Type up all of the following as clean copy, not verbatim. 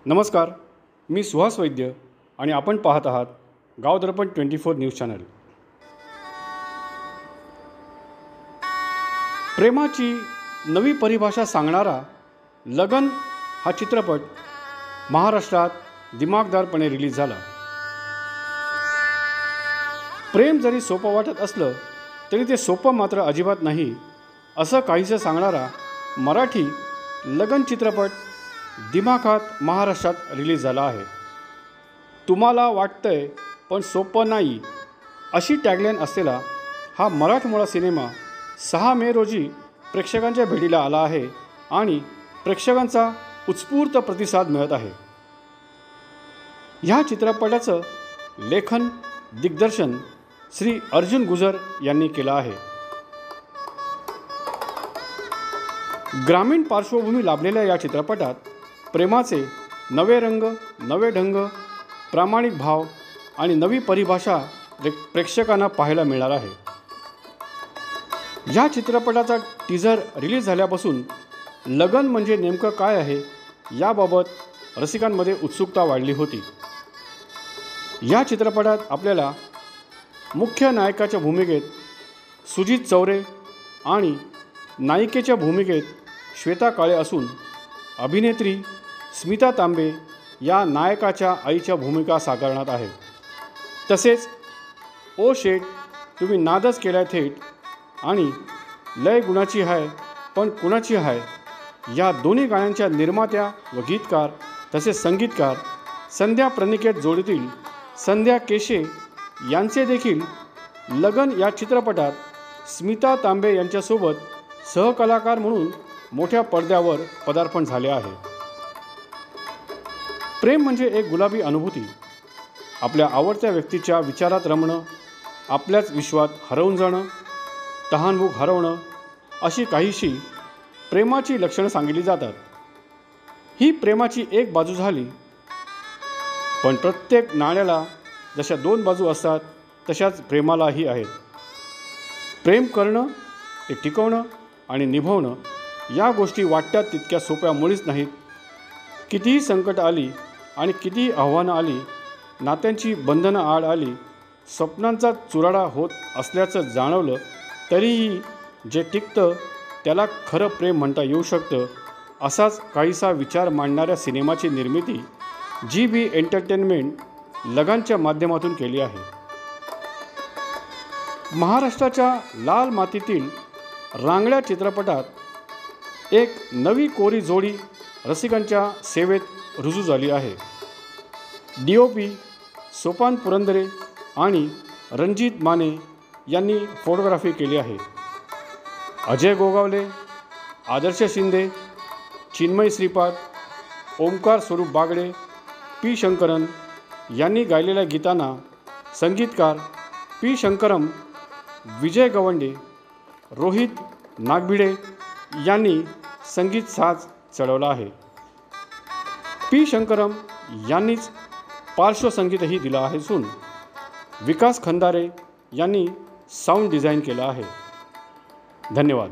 नमस्कार, मी सुहास वैद्य आणि आपण पाहत आहात गाव दर्पण 24 न्यूज चॅनल। प्रेमाची नवी परिभाषा सांगणारा लगन हा चित्रपट महाराष्ट्रात दिमागदारपणे रिलीज झाला। प्रेम जरी सोपं वाटत असलं तरी ते सोपं मात्र अजिबात नाही असं काहीसं सांगणारा मराठी लगन चित्रपट दिमाखात महाराष्ट्रात रिलीज झाला आहे। तुम्हाला वाटतंय पण सोपं नाही अशी टॅगलाईन असलेला हा मराठमोळा सिनेमा 6 मे रोजी प्रेक्षकांच्या भेटीला आला आहे आणि प्रेक्षकांचा उत्स्फूर्त प्रतिसाद मिळत आहे। ह्या चित्रपटाचं लेखन दिग्दर्शन श्री अर्जुन गुजर यांनी केलं आहे। ग्रामीण पार्श्वभूमी लाभलेल्या या चित्रपटात प्रेमाचे नवे रंग, नवे ढंग, प्रामाणिक भाव आणि नवी परिभाषा प्रेक्षकांना पाहायला मिळणार आहे। या चित्रपटाचा टीझर रिलीज झाल्यापासून लगन म्हणजे नेमकं काय आहे याबाबत रसिकांमध्ये उत्सुकता वाढली होती। या चित्रपटात आपल्याला मुख्य नायकाच्या भूमिकेत सुजित चौरे आणि नायिकेच्या भूमिकेत श्वेता काळे असून अभिनेत्री स्मिता तांबे या नायकाच्या आईच्या भूमिका साकारण्यात आहे। तसेच ओ शेट तुम्ही नादच केलाय थेट आणि लय गुणाची हाय पण कुणाची हाय या दोन्ही गाण्यांच्या निर्मात्या व गीतकार तसेच संगीतकार संध्या प्रणिकेत जोडीतील संध्या केशे यांचे देखील लगन या चित्रपटात स्मिता तांबे यांच्यासोबत सहकलाकार म्हणून मोठ्या पडद्यावर पदार्पण झाले आहे। प्रेम म्हणजे एक गुलाबी अनुभूती, आपल्या आवडत्या व्यक्तीच्या विचारात रमणं, आपल्याच विश्वात हरवून जाणं, तहानभूक हरवणं अशी काहीशी प्रेमाची लक्षणं सांगितली जातात। ही प्रेमाची एक बाजू झाली, पण प्रत्येक नाण्याला जशा 2 बाजू असतात तशाच प्रेमालाही आहेत। प्रेम करणं, ते टिकवणं आणि निभवणं या गोष्टी वाटतात तितक्या सोप्या मुळीच नाहीत। कितीही संकट आली आणि कितीही आव्हानं आली, नात्यांची बंधनं आड आली, स्वप्नांचा चुराडा होत असल्याचं जाणवलं तरीही जे टिकतं त्याला खरं प्रेम म्हणता येऊ शकतं असाच काहीसा विचार मांडणाऱ्या सिनेमाची निर्मिती GB एंटरटेनमेंट लगानच्या माध्यमातून केली आहे। महाराष्ट्राच्या लाल मातीतील रांगड्या चित्रपटात एक नवी कोरी जोडी रसिकांच्या सेवेत रुजू झाली आहे। DOP सोपान पुरंदरे आणि रणजित माने यांनी फोटोग्राफी केली आहे। अजय गोगावले, आदर्श शिंदे, चिन्मय श्रीपाद, ओमकार स्वरूप बागडे, P शंकरन यांनी गायलेल्या गीतांना संगीतकार P शंकरम, विजय गवंडे, रोहित नागभिडे यांनी संगीत साज चढवला आहे। P शंकरम यांनीच पार्श्वसंगीतही दिलं आहे असून विकास खंदारे यांनी साऊंड डिझाईन केलं आहे। धन्यवाद।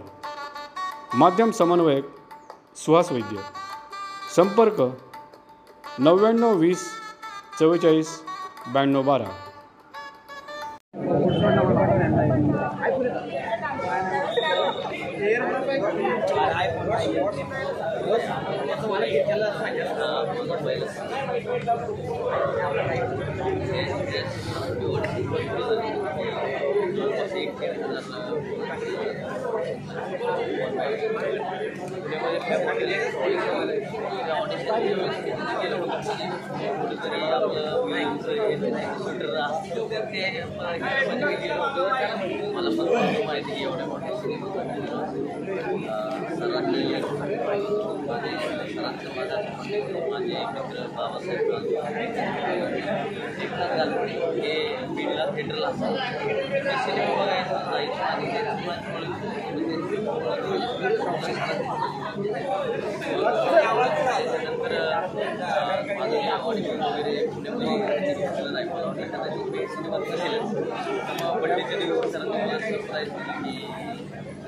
माध्यम समन्वयक सुहास वैद्य, संपर्क 99 20 44 92 12।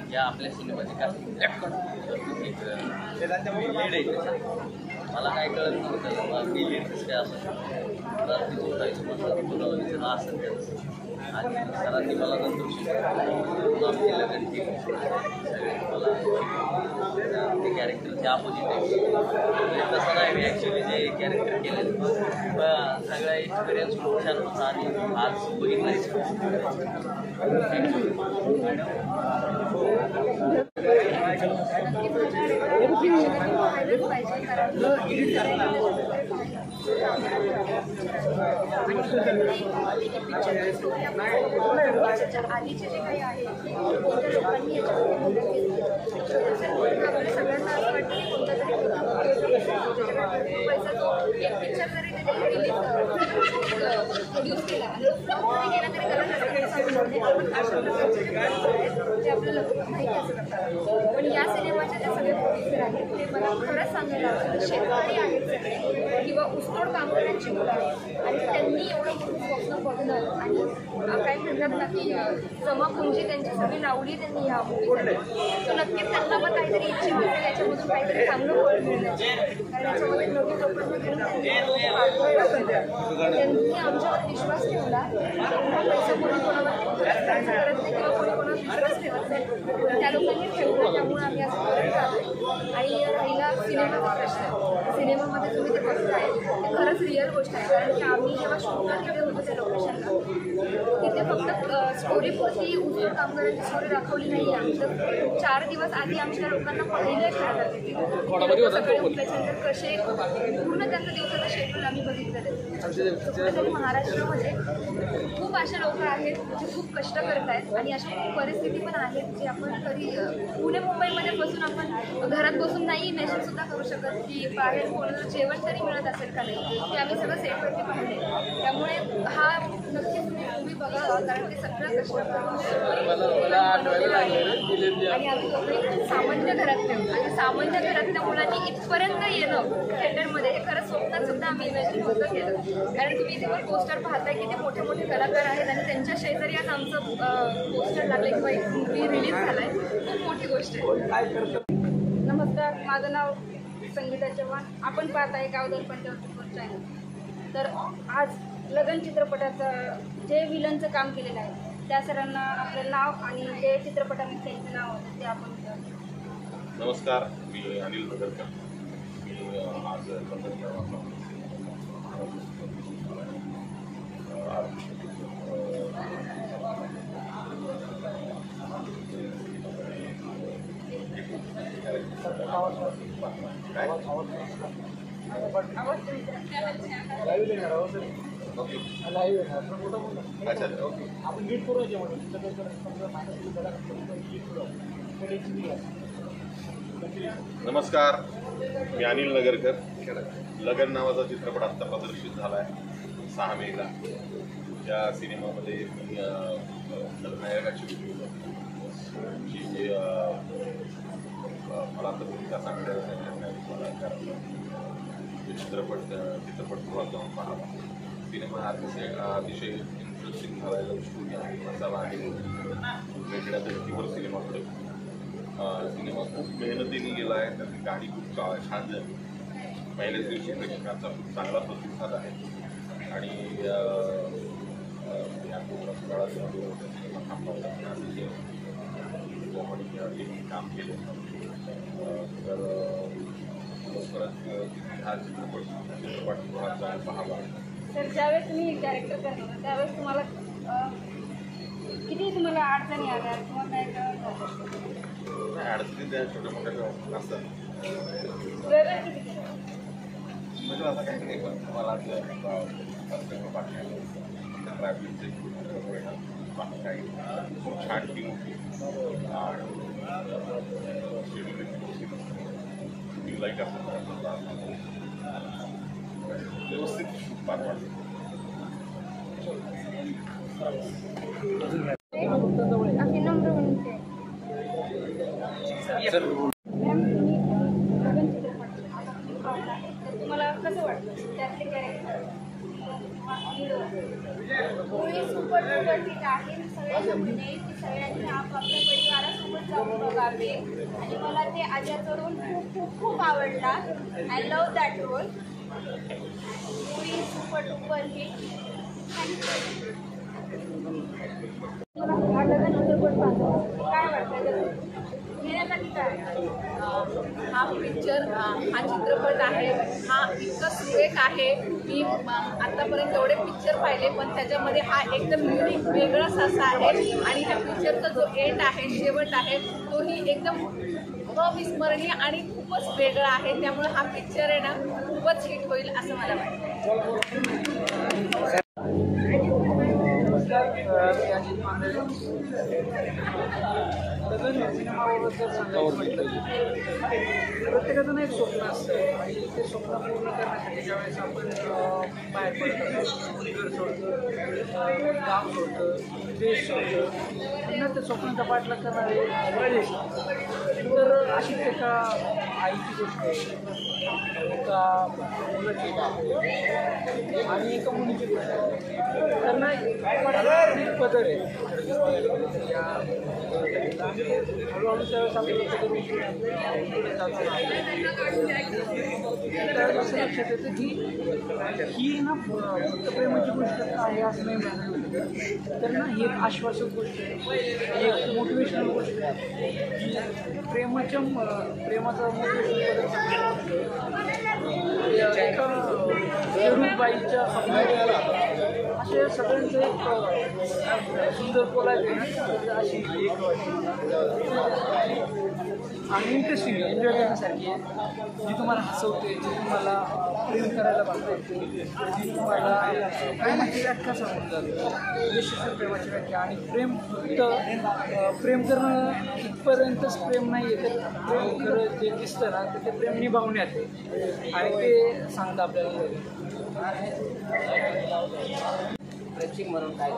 या आपल्या सिनेमाचे कास्टिंग मला काय कळत नव्हतं मला डेली इंटरेस्ट काय असं रात्री झोपायचं म्हटलं तुला विचारलं असं त्याचं आणि सरांनी मला नंतर शिकवलं आमची लगन केली सगळे मला ते कॅरेक्टरचे अपोजिट आहे तसं नाही मी ॲक्च्युली जे कॅरेक्टर केले सगळा एक्सपिरियन्स खूप छान होता आणि आज आधीचे जे काही आहे लोकांनी सगळ्यांना असं वाटतं की कोणता तरी पैसा जो एक पिक्चर जरी त्याने प्रोड्यूस केला आणि गेला तरी ते आपल्याला माहिती असतं. पण या सिनेमाचे जे सगळे प्रोड्युसर आहेत ते मला खरंच सांगायला आवडतं शेतकरी आहेत सगळे किंवा ऊसतोड कामगारांची मुलं आहेत आणि त्यांनी एवढं मोठं स्वप्न बघणं आणि काय म्हणतात ना की जमापुंजी त्यांची सगळी लावली त्यांनी ह्या मूवीमध्ये तर नक्कीच त्यांना पण काहीतरी इच्छा असेल याच्यामधून काहीतरी चांगलं फळ मिळण्याची कारण याच्यामध्ये नवीन लोकांना घेऊन त्यांनी आमच्यावर विश्वास ठेवला एवढा पैसा कोणी कोणावरती खर्च करत नाही किंवा कोणी कोणावर विश्वास ठेवत नाही त्या लोकांनी ठेवलं त्यामुळे आम्ही असं करत जातो. आणि राहिला सिनेमाचा प्रश्न सिनेमामध्ये तुम्ही ते बघताय ते खरंच रिअल गोष्ट आहे कारण की आम्ही जेव्हा शूटला गेले होतो त्या लोकेशनला तिथे फक्त स्टोरीपुरती ऊसतोड कामगारांची स्टोरी दाखवली नाही आमचं 4 दिवस आधी आमच्या लोकांना पाहिलं खेळतात तिथे सगळे उठल्याच्यानंतर कसे पूर्ण त्यांचं दिवसाचं शेड्यूल आम्ही बघितलं. महाराष्ट्रामध्ये खूप अशा लोक आहेत जे खूप कष्ट करत आहेत आणि अशा खूप परिस्थिती पण आहेत जी आपण कधी पुणे मुंबईमध्ये बसून आपण घरात बसून नाही इमॅजिन सुद्धा करू शकत की बाहेर कोणाला जेवण तरी मिळत असेल का नाही ते आम्ही सगळं सेटवरती पाहिले. त्यामुळे हा नक्कीच तुम्ही बघा कारण ते सगळं कष्ट आणि आम्ही दोघे सामान्य घरातले आणि सामान्य घरातल्या मुलांनी इथपर्यंत येणं थिएटरमध्ये हे खरंच स्वप्नात सुद्धा आम्ही इमॅजिन नव्हतं केलं कारण तुम्ही इथे पोस्टर पाहताय की ते मोठे मोठे कलाकार आहेत आणि त्यांच्या शेजारी आज आमचं पोस्टर लागलं किंवा एक मूवी रिलीज झालाय खूप मोठी गोष्ट आहे. नमस्कार, माझं नाव संगीता चव्हाण. आपण पाहताय गावदर पंचावन्न चॅनल. तर आज लगन चित्रपटाचं जे विलनचं काम केलेलं आहे त्या सरांना आपलं नाव आणि जे चित्रपटामध्ये त्यांचं नाव होतं ते आपण नमस्कार, मी अनिल नगरकर. मी आज नमस्कार, मी अनिल नगरकर. लगन नावाचा चित्रपट आत्ता प्रदर्शित झाला आहे 6 मेला. या सिनेमामध्ये मी खलनायकाची जी मला तर भूमिका सांगण्याचा चित्रपटगृहात जाऊन पाहावा. सिनेमा अतिशय इंटरेस्टिंग झाला आहे. स्टोरी आहे, मसाला आहे, वेगळ्या धर्तीवर सिनेमा पडतो. सिनेमा खूप मेहनतीने गेला आहे. त्याची गाणी खूप छान झाली. पहिल्याच दिवशी प्रेक्षकांचा खूप चांगला प्रतिसाद आहे आणि या काळात सिनेमा थांबवला काम केले. तर लवकरच हा चित्रपटगृहात जाऊन पाहावा. तर ज्यावेळेस तुम्ही कॅरेक्टर करणार त्यावेळेस तुम्हाला किती अडचणी आल्या किंवा काय अडचणी त्या छोट्या मोठ्या असतात म्हणजे आता काही नाही पण मला ट्रॅव्हलिंगचे काही खूप छान टीम होती आणि लाईट असतात व्यवस्थित पार पाडतो. तुम्हाला कसं वाटतं त्यातले कॅरेक्टर सुपर डुपर हिट आहे. सगळ्यांना म्हणेल की सगळ्यांनी आपापल्या परिवारासोबत गावे आणि मला ते आज्याचं रोल खूप खूप खूप आवडला. I love that role. Movie super duper hit. काय वाटतं घेण्यासाठी काय? हा पिक्चर हा चित्रपट आहे हा इतका सुरेख आहे. मी आतापर्यंत एवढे पिक्चर पाहिले पण त्याच्यामध्ये हा एकदम युनिक वेगळाच असा आहे. आणि ह्या पिक्चरचा जो एंड आहे शेवट आहे तोही एकदम अविस्मरणीय आणि खूपच वेगळा आहे. त्यामुळे हा पिक्चर आहे ना खूपच हिट होईल असं मला वाटतं. सिनेमाबद्दल सांगायचं म्हटलं प्रत्येकाचं एक स्वप्न असतं आणि ते स्वप्न पूर्ण करण्यासाठी ज्यावेळेस आपण बाहेर पडतो, घर सोडतो, गाव सोडतं, देश सोडतं, पुन्हा त्या स्वप्नाचा पाठलाग करणारे प्रदेश. तर अशीच एका आईची गोष्ट आहे, एका मुलाची गोष्ट आहे आणि एका मुलीची गोष्ट आहे. तर ना पदर आहे हळूहळू त्यावेळेस आपण त्यावेळेस असं लक्षात येतं की ही ना फक्त प्रेमाची गोष्ट आहे असं नाही म्हणायला. तर ना ही एक आश्वासक गोष्ट आहे, ही एक मोटिवेशनल गोष्ट आहे की प्रेमाचा मोटिवेशनल एका बाईच्या असे सगळ्यांचं एक सुंदर बोलायचं ना अशी एक आणि इंटरेस्टिंग एन्जॉय करण्यासारखी आहे. जी तुम्हाला हसवते, जी तुम्हाला प्रेम करायला बांधते, जी तुम्हाला प्रेमाची व्याख्या सांगून जाते, यशस्वी प्रेमाची व्याख्या. आणि प्रेम फक्त प्रेम करणं इथपर्यंतच प्रेम नाही आहे, तर प्रेम खरं जे दिसतं ना तर ते प्रेम निभावण्यात आहे आणि ते सांगतं आपल्याला. म्हणून काय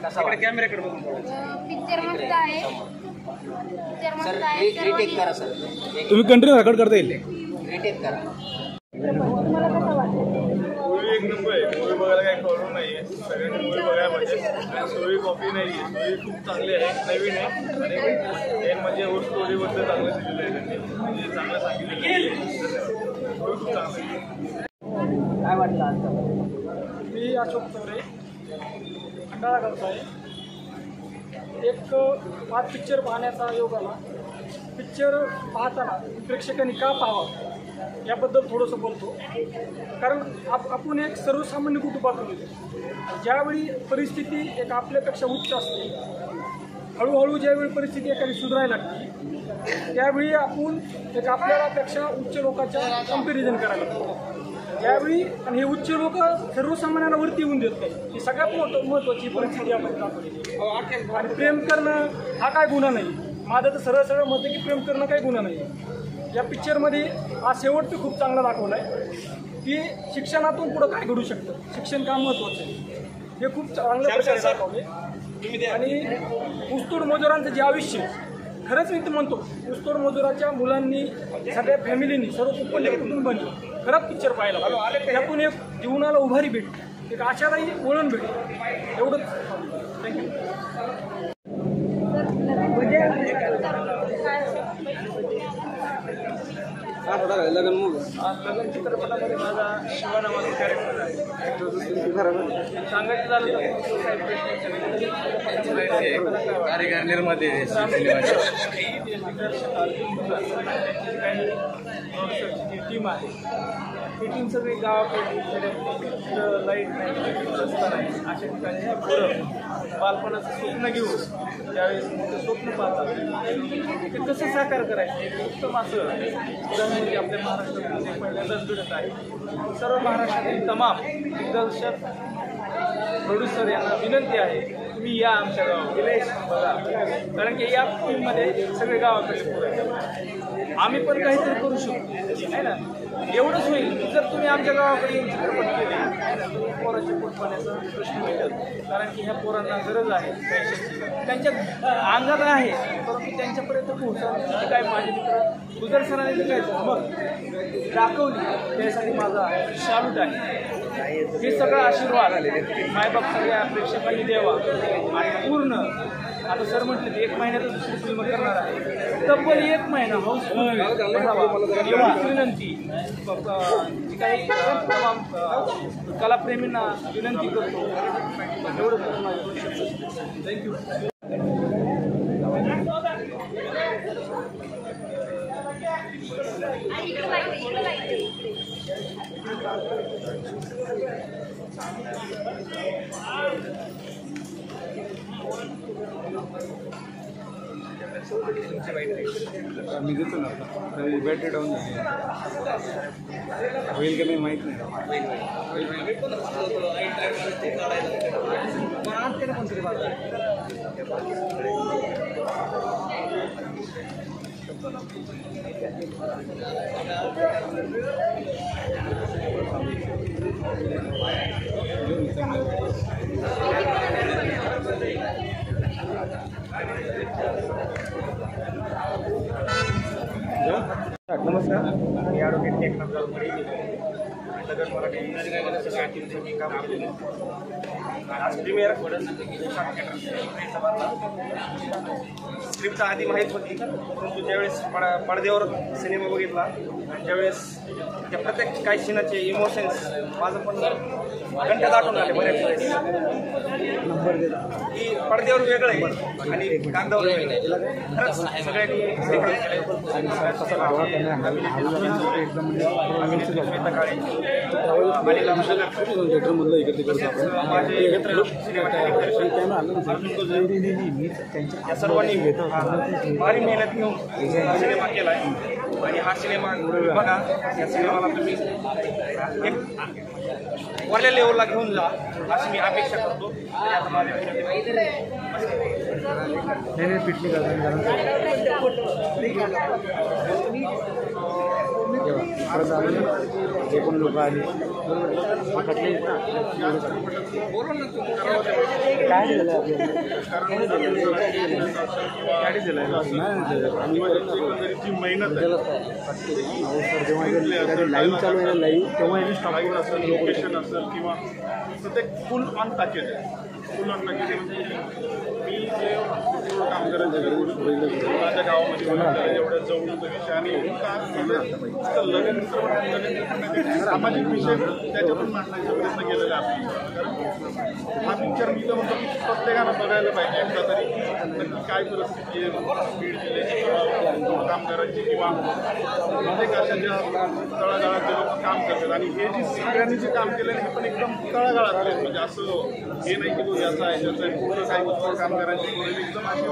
कसा कॅमेऱ्याकडे बघून पिक्चर मस्त आहे. पिक्चर मस्त आहे. रिटेक करा सर, तुम्ही कंटिन्यू रेकॉर्ड करता येईल. रिटेक करा. मूवी एक नंबर आहे. मूवी बघायला काही प्रॉब्लेम नाही आहे. सगळ्यांनी मूवी बघायला पाहिजे. आणि स्टोरी कॉपी नाही आहे, स्टोरी खूप चांगली आहे, नवीन आहे आणि मेन म्हणजे ओल्ड स्टोरीबद्दल चांगलं दिलेलं आहे त्यांनी, म्हणजे चांगलं सांगितलं. स्टोरी खूप चांगलं आहे. काय वाटलं आता? मी अशोक चौरे खंडाळा करतो आहे. एक आज पिक्चर पाहण्याचा योग आला. पिक्चर पाहताना प्रेक्षकांनी का पाहावा याबद्दल थोडंसं बोलतो. कारण आपण एक सर्वसामान्य कुटुंबातून येतो. ज्यावेळी परिस्थिती एक आपल्यापेक्षा उच्च असते, हळूहळू ज्यावेळी परिस्थिती एखादी सुधारायला लागते त्यावेळी आपण एक आपल्यापेक्षा उच्च लोकांच्या कंपॅरिझन करायला लागतो. ज्यावेळी आणि हे उच्च लोक सर्वसामान्यांना वरती येऊन देत नाही, ही सगळ्यात महत्त्वाची परिस्थिती आपण दाखवली. आणि प्रेम करणं हा काय गुन्हा नाही. माझं तर सरळ मत आहे की प्रेम करणं काही गुन्हा नाही. या पिक्चरमध्ये हा शेवट तर खूप चांगला दाखवला आहे की शिक्षणातून पुढं काय घडू शकतं, शिक्षण का महत्त्वाचं आहे हे खूप चांगल्या प्रकारे दाखवले. आणि ऊसतोड मजुरांचं जे आयुष्य, खरंच मी तर म्हणतो ऊसतोड मजुराच्या मुलांनी, सगळ्या फॅमिलीनी, सर्व कुटुंबांनी खरंच पिक्चर पाहायला पाहिजे. त्यातून एक जीवनाला उभारी भेटते, एक आशादायी वळण भेटते. एवढंच. थँक्यू. लग्न चित्रपटामध्ये माझा शिवा नावाचा कॅरेक्टर आहे. सांगायचं झालं कार्यकार निर्माते टीम आहे. ही टीम सगळी गावाकडे लाईट नाही, रस्ता नाही, अशा ठिकाणी पोरं बालपणाचं स्वप्न घेऊन त्यावेळेस मोठं स्वप्न पाहतात ते कसं साकार करायचं उत्तम असं उदाहरण म्हणजे आपल्या महाराष्ट्रात पहिल्यांदाच घडत आहे. सर्व महाराष्ट्रातील तमाम दिग्दर्शक प्रोड्युसर यांना विनंती आहे तुम्ही या आमच्या गावात बघा, कारण की या फिल्ममध्ये सगळे गावाकडे पोरं आहेत. आम्ही पण काहीतरी करू शकतो आहे ना. एवढंच होईल जर तुम्ही आमच्या गावाकडे येऊन चित्रपट केले, पोराचे पोट पाण्याचा प्रश्न मिळेल. कारण की ह्या पोरांना गरज आहे पैशाची, त्यांच्या अंगात आहे, परंतु त्यांच्यापर्यंत पोहोचवण्यासाठी काय माझे मित्र गुजर सरांनी काय मग दाखवली त्यासाठी माझा शालूट आहे. हे सगळं आशीर्वाद मायबाप सगळ्या प्रेक्षकांनी द्यावा आणि पूर्ण आता सर म्हटले ते 1 महिन्यात दुसरी फिल्म करणार आहे. तब्बल 1 महिना हाऊसफुल विनंती जी काही तमाम कलाप्रेमींना विनंती करतो एवढं थँक्यू. मी देतो ना बॅटरी डाऊन झाली होईल का नाही माहीत नाही. नमस्कार, मी ॲडव्होकेट एकनाथ जाधवकडे नगर मराठी मी काम केलेलं आज प्रीमियर स्क्रिप्ट आधी माहीत होती, परंतु ज्यावेळेस पडद्यावर सिनेमा बघितला आणि ज्यावेळेस त्या प्रत्येक काही सीनाचे इमोशन्स माझं पण घंटा दाटून आले बऱ्याच वेळेस की पडद्यावर वेगळं आहे आणि कागदावर वेगळं आहे. खरंच सगळ्यांनी या सर्वांनी भारी मेहनत घेऊन सिनेमा केला आहे आणि हा सिनेमा बघा. या सिनेमाला तुम्ही एक वरल्या लेवलला घेऊन जा अशी मी अपेक्षा करतो. जे कोण लोक आले काय झालं लाईव्ह चालू आहे लाईव्ह तेव्हा लोकेशन असेल किंवा प्रत्येक फुल ऑन पॅकेज आहे. फुल ऑन पॅकेज म्हणजे मी जे काम करायचं माझ्या गावामध्ये एवढ्या जवळ विषय आणि लग्न सामाजिक विषय त्याच्यातून मांडण्याचा प्रयत्न केलेला आहे. कारण हा पिक्चर मी तर म्हणतो की प्रत्येकानं बघायला पाहिजे एकदा तरी नक्की काय परिस्थिती आहे बीड जिल्ह्याची किंवा कामगारांची किंवा अनेक अशा ज्या तळागाळातले लोक काम करतात आणि हे जे सगळ्यांनी जे काम केलं हे पण एकदम तळागाळातले म्हणजे असं हे नाही की तो याचा आहे ज्याचा आहे पूर्ण काही कामगारांची एकदम अशी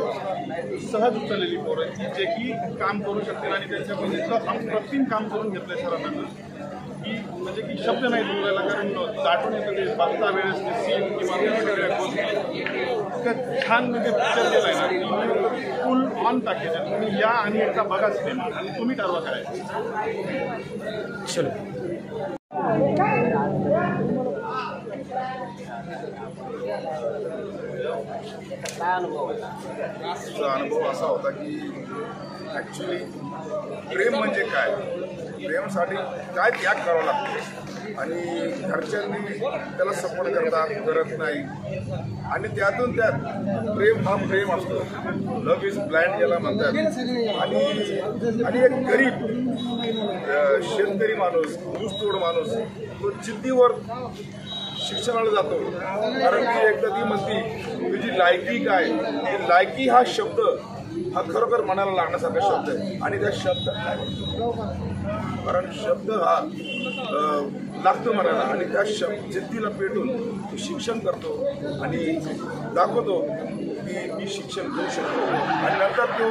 सहज उचललेली पोरं जे की काम करू शकतील आणि त्यांच्यामध्ये अप्रतिम काम करून घेतलंय सरांना की म्हणजे की शब्द नाही बोलायला. कारण दाटून येतं ते बघता वेळेस सीन किंवा सगळ्या गोष्टी इतकं छान म्हणजे पिक्चर केलं आहे ना फुल ऑन पॅकेज आहे. तुम्ही या आणि एकदा बघा सिनेमा आणि तुम्ही ठरवा काय. चलो तुझा अनुभव असा होता की ॲक्च्युली प्रेम म्हणजे काय, प्रेमसाठी काय त्याग करावा लागतो आणि घरच्यांनी त्याला सपोर्ट करत नाही आणि त्यातून त्यात प्रेम हा प्रेम असतो. लव्ह इज ब्लाइंड याला म्हणतात. आणि एक गरीब शेतकरी माणूस ऊसतोड माणूस तो जिद्दीवर शिक्षणाला जातो. कारण ती एकदा ती म्हणती तुझी लायकी काय, ती लायकी हा शब्द हा खरोखर मनाला लागण्यासारखा शब्द आहे आणि त्या शब्द कारण शब्द हा लागतो मनाला आणि त्या जिद्दीला पेटून तो शिक्षण करतो आणि दाखवतो की मी शिक्षण घेऊ शकतो. आणि नंतर तो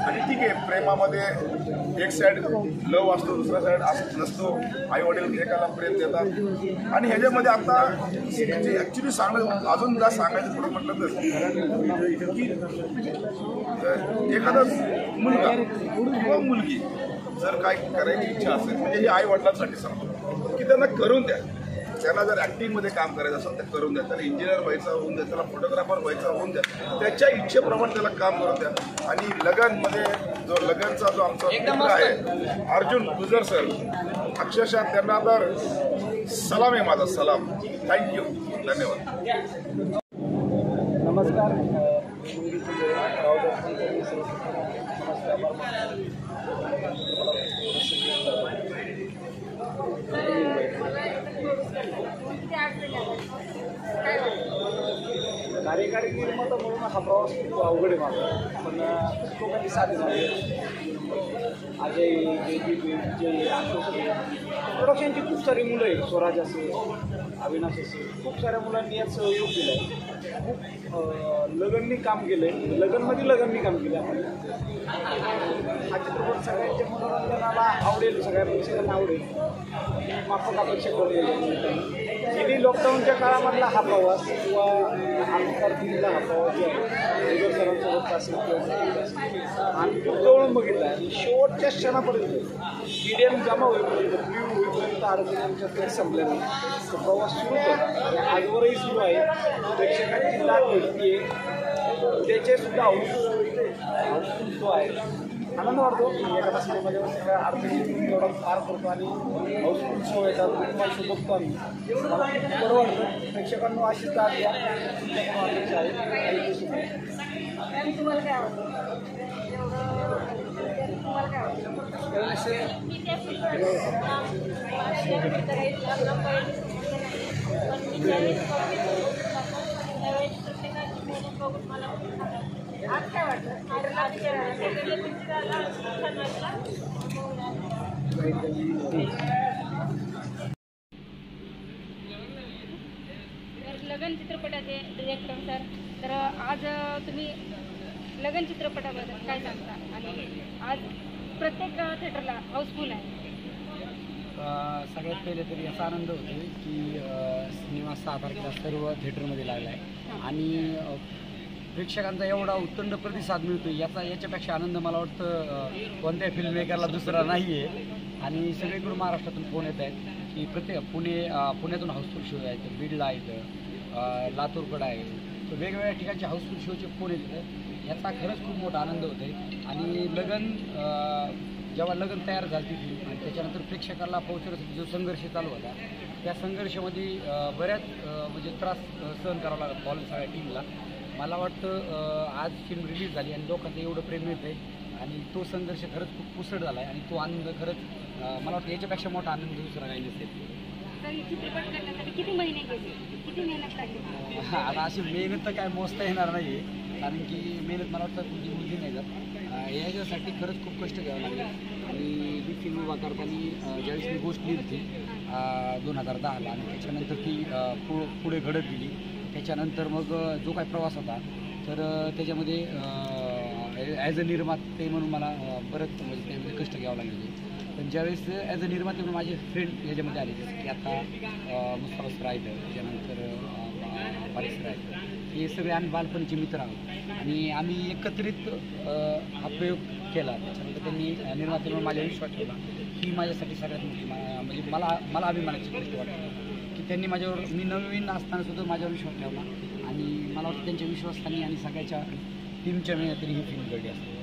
आणि ठीक आहे प्रेमामध्ये एक साईड लव असतो दुसरा साईड नसतो. आई वडील एकाला प्रेम देतात आणि ह्याच्यामध्ये आता म्हणजे ॲक्च्युली अजून जरा सांगायचं थोडं म्हटलं तर की एखादा मुलगा किंवा मुलगी जर काय करायची इच्छा असेल म्हणजे हे आई वडिलांसाठी सांगतो की त्यांना करून द्या. त्यांना जर ॲक्टिंगमध्ये काम करायचं असेल तर करून द्या. त्याला इंजिनियर व्हायचं होऊन द्या, त्याला फोटोग्राफर व्हायचं होऊन द्या. त्याच्या इच्छेप्रमाणे त्याला काम करून द्या. आणि लगनमध्ये लगनचा जो आमचा मित्र आहे अर्जुन गुजर सर अक्षरशः त्यांना तर सलाम आहे माझा सलाम. थँक्यू, धन्यवाद. नमस्कार. कार्यकारी निर्माता म्हणून हा प्रवास खूप अवघड आहे माझा, पण खूप लोकांची साथ झाली. अजय, विजय, अशोक, प्रोडक्शनची खूप सारी मुलं आहेत. स्वराज असेल, अविनाश असेल, खूप साऱ्या मुलांनी यात सहयोग दिला आहे. खूप लगननी काम केलं आहे, लगननी काम केलं आपण. हा चित्रपट सगळ्यांच्या मनोरंजनाला आवडेल, सगळ्या प्रेक्षकांना आवडेल माफक अपेक्षा करून गेली लॉकडाऊनच्या काळामधला हा प्रवास किंवा दिल्लीला हा प्रवास जो आहे सरांसोबत असेल किंवा आम्ही खूप जवळून बघितला आहे. शेवटच्या क्षणापर्यंत मीडियम जमा होईपर्यंत फ्ल्यू होईपर्यंत अडचणी आमच्या ते संपल्या नाही. तो प्रवास सुरू होता, आजवरही सुरू आहे. प्रेक्षकांची दाद भेटते, त्याचे सुद्धा हाऊसफुल जो आहे. आनंद वाटतो एखादा सिनेमाच्या सगळ्या अडचणी एवढा पार करतो आणि हाऊसफुल शो येतात, तुम्हाला बघतो आम्ही. मला खूप बरं वाटतं. प्रेक्षकांना अशीच दाद द्या, तुमच्याकडून अपेक्षा आहे. तुम्हाला काय आवडतं? तुम्हाला काय आज काय वाटतं? लगन चित्रपटाचे डिरेक्टर सर, तर आज तुम्ही लगन चित्रपटाबद्दल काय सांगता? आणि आज प्रत्येक थिएटरला हाऊसफुल आहे. सगळ्यात पहिले तरी याचा आनंद होतो की सिनेमा 6 तारखेला सर्व थिएटरमध्ये लागला आहे आणि प्रेक्षकांचा एवढा उत्तुंग प्रतिसाद मिळतो याच्यापेक्षा आनंद मला वाटतं कोणत्याही फिल्म मेकरला दुसरा नाही आहे. आणि सगळीकडून महाराष्ट्रातून फोन येत आहेत की पुण्यातून हाऊसफुल शो आहेत, बीडला आहेत, लातूरकडं आहे, तर वेगवेगळ्या ठिकाणचे हाऊसफुल शोचे फोन येतात. याचा खरंच खूप मोठा आनंद होतो आहे. आणि जेव्हा लगन तयार झाली फिल्म आणि त्याच्यानंतर प्रेक्षकाला पोहोचवण्यासाठी जो संघर्ष चालू होता त्या संघर्षामध्ये बऱ्याच म्हणजे त्रास सहन करावा लागला बॉल सगळ्या टीमला. मला वाटतं आज फिल्म रिलीज झाली आणि लोकांचं एवढं प्रेम मिळतं आहे आणि तो संघर्ष खरंच खूप पुसट झाला आहे आणि तो आनंद खरंच मला वाटतं याच्यापेक्षा मोठा आनंद दुसरा काही नसेल. चित्रपट करण्यासाठी किती महिने गेले, किती मेहनत लागली? आता अशी मेहनत तर काय मोजता येणार नाही आहे, कारण की मेहनत मला वाटतं तुमची मुलगी नाही जात. याच्यासाठी खरंच खूप कष्ट घ्यावं लागले. आणि ही फिल्म उभा करताना ज्यावेळेस मी गोष्ट लिहिली 2010ला आणि त्याच्यानंतर ती पुढे घडत गेली. त्याच्यानंतर मग जो काही प्रवास होता तर त्याच्यामध्ये ॲज अ निर्माते म्हणून मला बरंच म्हणजे त्यामध्ये कष्ट घ्यावं लागले. पण ज्यावेळेस ॲज अ निर्माते म्हणून माझे फ्रेंड याच्यामध्ये आले, जसं की आता मुस्तफा सर आहेत, त्याच्यानंतर पारिस सर आहेत, हे सगळे आम्ही बालपणीचे मित्र आहोत आणि आम्ही एकत्रित हा प्रयोग केला. त्याच्यानंतर त्यांनी निर्माते म्हणून माझ्या विश्वास ठेवला. ही माझ्यासाठी सगळ्यात मोठी म्हणजे मला अभिमानाची गोष्ट वाटते की त्यांनी माझ्यावर, मी नवीन असताना सुद्धा माझ्यावर विश्वास ठेवला आणि मला वाटतं त्यांच्या विश्वासाने आणि सगळ्याच्या टीमच्या मेहनतीने ही फिल्म घडली असते.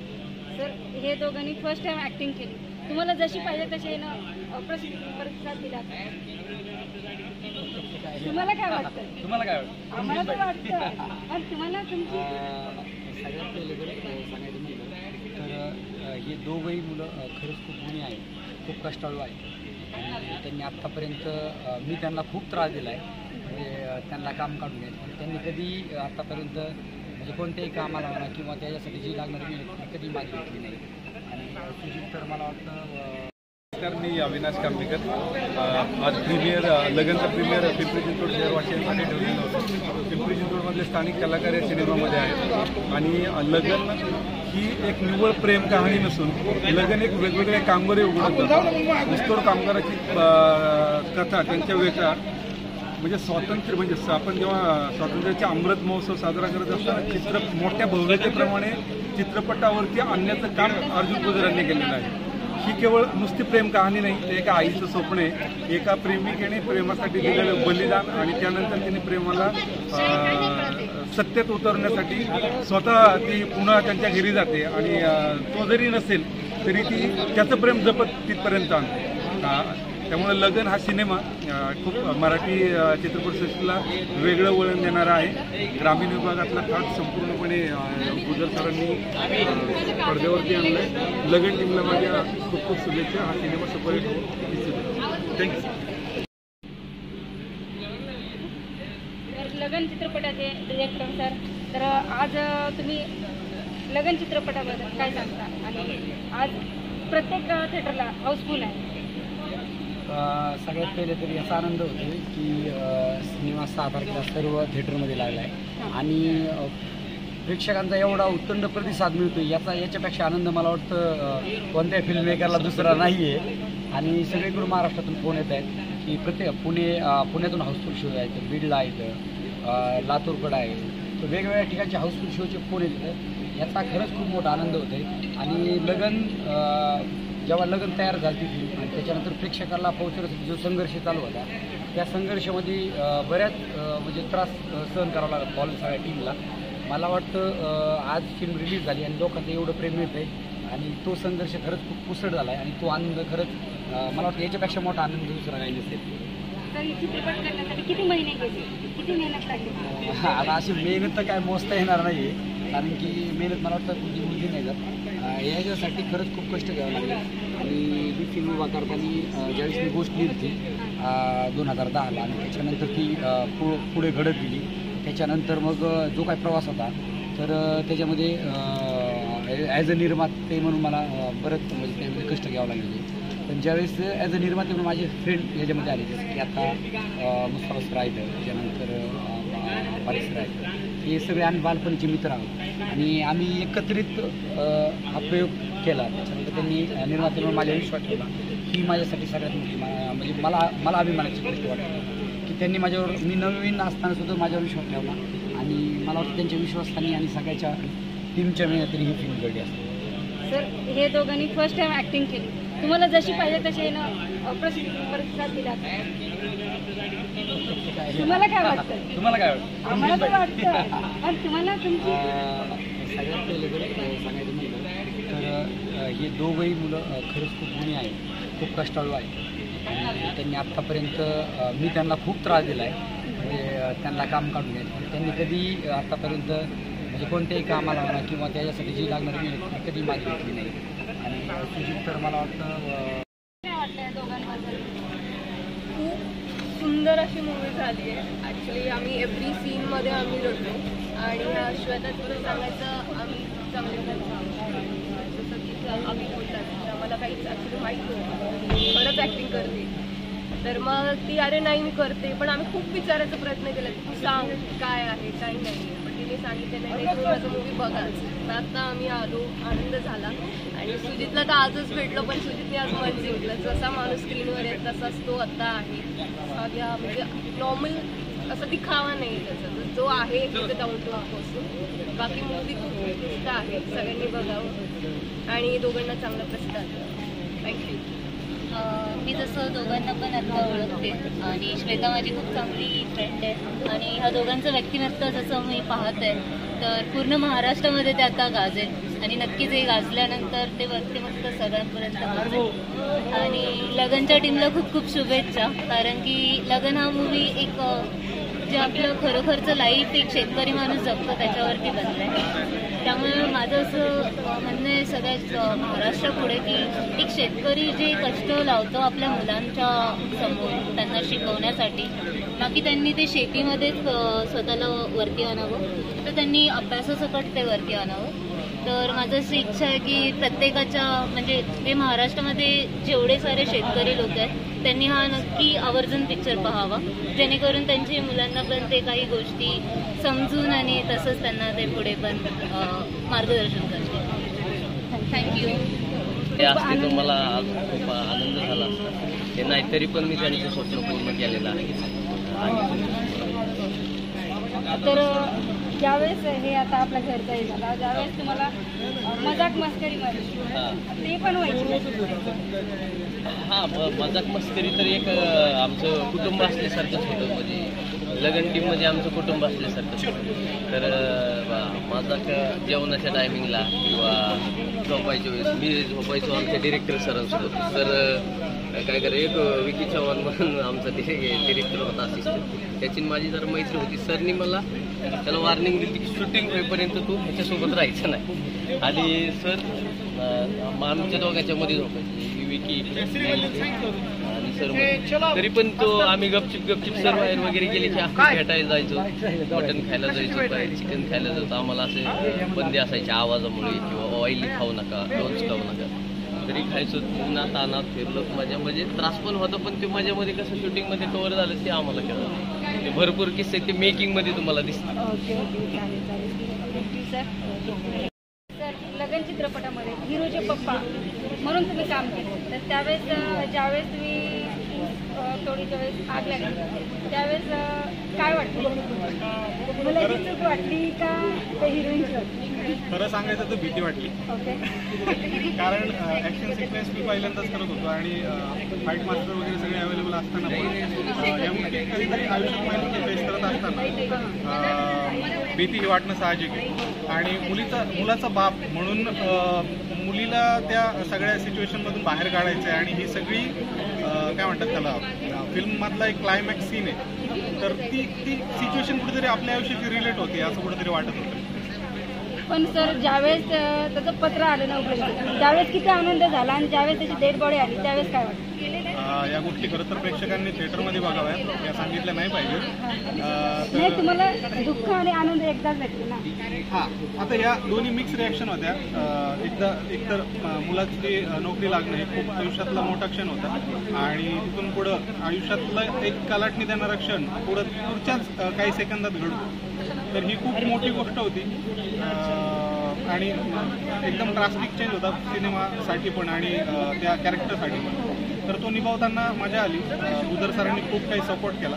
सर, हे दोघांनी फर्स्ट टाइम ॲक्टिंग केली, तुम्हाला जशी पाहिजे तशी प्रतिसाद दिला. तुम्हाला काय वाटतं? तुम्हाला काय वाटतं? आम्हाला तर वाटतं, पण तुम्हाला तुमची सगळ्यात पहिले जर सांगायचं म्हटलं तर हे दोघंही मुलं खरंच खूप गुणी आहेत, खूप कष्टाळू आहेत आणि त्यांनी आत्तापर्यंत मी त्यांना खूप त्रास दिला आहे. म्हणजे त्यांना काम काढून घ्यायचं, पण त्यांनी कधी आत्तापर्यंत म्हणजे कोणत्याही कामाला म्हणा किंवा त्याच्यासाठी जी लागणारी मेहनत कधी मागे घेतली नाही. आणि सुजित तर मला वाटतं मी अविनाश कांबीकर. आज लगनचा प्रीमियर पिंपरी चिंचवड शहरवासियांसाठी ठेवलेलं होतं. पिंपरी चिंचवडमधले स्थानिक कलाकार या सिनेमामध्ये आहेत आणि लगन ही एक निव्वळ प्रेम कहाणी नसून लगन एक वेगवेगळे कामगारी उघडत जातात. ऊसतोड कामगाराची कथा, त्यांच्या वेळचा म्हणजे स्वातंत्र्य, म्हणजे आपण जेव्हा स्वातंत्र्याचा अमृत महोत्सव साजरा करत असताना मोठ्या भव्यतेप्रमाणे चित्रपटावरती आणण्याचं काम अर्जुन गुजरांनी केलेलं आहे. ही केवळ नुसती प्रेम कहाणी नाही, ते एका आईचं स्वप्न आहे. एका प्रेमिकेने प्रेमासाठी दिलेलं बलिदान आणि त्यानंतर तिने प्रेमाला सत्यात उतरण्यासाठी स्वतः ती पुन्हा त्यांच्या घरी जाते आणि तो जरी नसेल तरी ती त्याचं प्रेम जपत तिथपर्यंत आणते. त्यामुळे लगन हा सिनेमा खूप मराठी चित्रपटसृष्टीला वेगळं वळण देणारा आहे. ग्रामीण विभागातला थाट संपूर्णपणे गुजर सरांनी पडद्यावरती आणलं आहे. लगन टीमला माझ्या खूप खूप शुभेच्छा. हा सिनेमा सुपरहिट होईल. थँक्यू. लगन चित्रपटाचे डिरेक्टर सर, तर आज तुम्ही लगन चित्रपटाबद्दल काय सांगता? आणि आज प्रत्येक थिएटरला हाऊसफुल आहे. सगळ्यात पहिले तरी याचा आनंद होतो की सिनेमा 6 तारखेला सर्व थिएटरमध्ये लागला आहे आणि प्रेक्षकांचा एवढा उत्तुंग प्रतिसाद मिळतो याच्यापेक्षा आनंद मला वाटतं कोणत्याही फिल्म मेकरला दुसरा नाही आहे. आणि सगळीकडून महाराष्ट्रातून फोन येत आहेत की पुण्यातून हाऊसफुल शो आहेत, बीडला आहेत, लातूरकडं आहे, तर वेगवेगळ्या ठिकाणचे हाऊसफुल शोचे फोन येतात. याचा खरंच खूप मोठा आनंद होतो आहे. आणि जेव्हा लगन तयार झाली फिल्म आणि त्याच्यानंतर प्रेक्षकाला पोहोचवण्यासाठी जो संघर्ष चालू होता त्या संघर्षामध्ये बऱ्याच म्हणजे त्रास सहन करावा लागत बॉल सगळ्या टीमला. मला वाटतं आज फिल्म रिलीज झाली आणि लोकांचं एवढं प्रेम मिळतं आहे आणि तो संघर्ष खरंच खूप पुसट झाला आहे आणि तो आनंद खरंच मला वाटतं याच्यापेक्षा मोठा आनंद दुसरा काही नसेल. चित्रपट करण्यासाठी किती महिने गेले, किती मेहनत लागली? आता अशी मेहनत तर काय मोजता येणार नाही आहे, कारण की मेहनत मला वाटतं कुठली मुलगी नाही जात. याच्यासाठी खरंच खूप कष्ट घ्यावं लागले. आणि ही फिल्म उभा करताना ज्यावेळेस मी गोष्ट लिहिली 2010ला आणि त्याच्यानंतर ती पुढे घडत गेली. त्याच्यानंतर मग जो काही प्रवास होता तर त्याच्यामध्ये ॲज अ निर्माते म्हणून मला बरंच म्हणजे त्यामध्ये कष्ट घ्यावं लागले. पण ज्यावेळेस ॲज अ निर्माते म्हणून माझे फ्रेंड याच्यामध्ये आले, जसं की आता मुस्तफा सर आहेत, त्याच्यानंतर पारिस सर आहेत, हे सगळे आम्ही बालपणीचे मित्र आहोत आणि आम्ही एकत्रित हा प्रयोग केला. त्याच्यानंतर त्यांनी निर्माते म्हणून माझ्यावर विश्वास ठेवला. ही माझ्यासाठी सगळ्यात मोठी म्हणजे मला अभिमानाची गोष्ट वाटते की त्यांनी माझ्यावर, मी नवीन असताना सुद्धा माझ्यावर विश्वास ठेवला आणि मला वाटतं त्यांच्या विश्वासाने आणि सगळ्याच्या टीमच्या मेहनतीने ही फिल्म घडली असते. सर, हे दोघांनी फर्स्ट टाइम ॲक्टिंग केली. तुम्हाला जशी पाहिजे तसे प्रतिसाद दिला. तुम्हाला काय वाटतं? आम्हाला तर वाटतं, पण तुम्हाला तुमची सगळ्यात पहिले जर सांगायचं म्हटलं तर हे दोघंही मुलं खरंच खूप गुणी आहेत, खूप कष्टाळू आहेत आणि त्यांनी आत्तापर्यंत मी त्यांना खूप त्रास दिला आहे म्हणजे त्यांना काम काढून येत. त्यांनी कधी आत्तापर्यंत म्हणजे कोणत्याही कामाला म्हणा किंवा त्याच्यासाठी जी लागणारी मेहनत कधी मागे घेतली नाही. आणि सुजित तर मला वाटतं काय वाटतं दोघांबद्दल? खूप सुंदर अशी मूवी झाली आहे. ॲक्च्युली आम्ही एव्हरी सीनमध्ये आम्ही लढलो आणि श्वेताचं सांगायचं आम्ही चांगले जसं की आम्ही बोलतात आम्हाला काहीच ॲक्च्युली माहीत नव्हतं खरंच ॲक्टिंग करते. तर मग ती अरे नाही मी करते, पण आम्ही खूप विचारायचा प्रयत्न केला की तू सांग काय आहे काही नाही, पण तिने सांगितलं नाही तुम्ही माझं मूवी बघाच. तर आता आम्ही आलो, आनंद झाला आणि सुजितला तर आजच भेटलो, पण सुजितने आज मन जिंकलं. जसा माणूस स्क्रीनवर आहे तसाच तो आता आहे. साध्या म्हणजे नॉर्मल असं दिखावा नाही त्याचा, जो आहे तिथे डाऊन टू अर्थ पासून. बाकी मूवी खूप उत्कृष्ट आहे, सगळ्यांनी बघावं आणि दोघांना चांगला प्रतिसाद द्यावा. थँक्यू. मी जसं दोघांना पण आता ओळखते आणि श्वेता माझी खूप चांगली फ्रेंड आहे आणि ह्या दोघांचं व्यक्तिमत्व जसं मी पाहते तर पूर्ण महाराष्ट्रामध्ये ते आता गाजेल आणि नक्कीच हे गाजल्यानंतर ते व्यक्तिमत्व सगळ्यांपर्यंत गाजेल. आणि लगनच्या टीमला खूप खूप शुभेच्छा, कारण की लगन हा मूवी एक जे आपलं खरोखरचं लाईफ एक शेतकरी माणूस जगतो त्याच्यावरती बनलं आहे. त्यामुळे माझं असं म्हणणं आहे सगळ्यात महाराष्ट्रापुढे की एक शेतकरी जे कष्ट लावतो आपल्या मुलांच्या समोर त्यांना शिकवण्यासाठी, बाकी त्यांनी ते शेतीमध्येच स्वतःला वरती आणावं, तर त्यांनी अभ्यासासकट ते वरती आणावं. तर माझं अशी इच्छा आहे की प्रत्येकाच्या म्हणजे हे महाराष्ट्रामध्ये जेवढे सारे शेतकरी लोक आहेत त्यांनी हा नक्की आवर्जून पिक्चर पाहावा, जेणेकरून त्यांच्या मुलांना पण ते काही गोष्टी समजून आणि तसंच त्यांना ते पुढे पण मार्गदर्शन करतील. थँक्यू. ते असते तर मला आज खूप आनंद झाला असता. ते नाही तरी पण मी त्यांचं स्वप्न पूर्ण केलेलं आहे. तर ज्यावेळेस हे आता आपल्या घरचं हे झाला, ज्यावेळेस तुम्हाला मजाक मस्करी ते पण व्हायची. हां, मजाक मस्करी तर एक आमचं कुटुंब असल्यासारखंच होतं. म्हणजे लगन टीममध्ये आमचं कुटुंब असल्यासारखं. तर माझा जेवणाच्या टायमिंगला किंवा झोपायच्या वेळेस मी झोपायचो आमच्या डिरेक्टर सरांसोबत. तर काय करा, एक विकी चव्हाण म्हणून आमचा डिरेक्टर होता असिस्टंट, त्याची माझी जरा मैत्री होती. सरनी मला त्याला वॉर्निंग दिली की शूटिंग होईपर्यंत तू ह्याच्यासोबत राहायचं नाही. आणि सर आमच्या दोघांच्या मध्ये झोपायचे, विकी आणि सर. तरी पण तो आम्ही गपचिप सर बाहेर वगैरे गेले की आम्ही भेटायला जायचो, मटण खायला जायचो, चिकन खायला जायचो. आम्हाला असे बंदी असायचे आवाजामुळे किंवा ऑइली खाऊ नका, डोन्स खाऊ नका, तरी खायचो. उन्हात तानात फिरलो माझ्या म्हणजे त्रास पण होता, पण ते माझ्यामध्ये कसं शूटिंगमध्ये कव्हर झालं ते आम्हाला कळलं. ते भरपूर किस्से ते मेकिंगमध्ये तुम्हाला दिसतात. सर, लगन चित्रपटामध्ये हिरोचे पप्पा म्हणून तुम्ही काम केलं, तर त्यावेळेस ज्यावेळेस तुम्ही थोडीच्या वेळेस आग लागली त्यावेळेस काय वाटलं? मला ही चूक वाटली का त्या हिरोईनची वाटली? खरं सांगायचं तर भीती वाटली. ओके. कारण ॲक्शन सिक्वेन्स मी पहिल्यांदाच करत होतो आणि फाईट मास्टर वगैरे सगळे अवेलेबल असताना पण या गोष्टी कधीतरी आयुष्यात माहिती फेस करत असताना भीती ही वाटणं साहजिक आहे. आणि मुलाचा बाप म्हणून मुलीला त्या सगळ्या सिच्युएशनमधून बाहेर काढायचं आहे. आणि ही सगळी काय म्हणतात त्याला फिल्ममधला एक क्लायमॅक्स सीन आहे, तर ती सिच्युएशन कुठेतरी आपल्या आयुष्याची रिलेट होते असं कुठेतरी वाटत होतं. पण सर, ज्यावेळेस त्याचं पत्र आलं ना उघडलं, त्यावेळेस किती आनंद झाला आणि ज्यावेळेस त्याची डेड बॉडी आली त्यावेळेस काय वाटलं? या गोष्टी खरं तर प्रेक्षकांनी थिएटरमध्ये बघाव्यात, या सांगितल्या नाही पाहिजे. नाही, तुम्हाला दुःख आणि आनंद एकदाच भेटले ना? हां, आता या दोन्ही मिक्स रिॲक्शन होत्या. एकतर मुलाची नोकरी लागणं हे खूप आयुष्यातला मोठा क्षण होता आणि तिथून पुढं आयुष्यातलं एक कलाटणी देणारं क्षण पुढच्याच काही सेकंदात घडतो, तर ही खूप मोठी गोष्ट होती. आणि एकदम ड्रास्टिक चेंज होता सिनेमासाठी पण आणि त्या कॅरेक्टरसाठी पण. तर तो निभावताना मजा आली. उदर सरांनी खूप काही सपोर्ट केला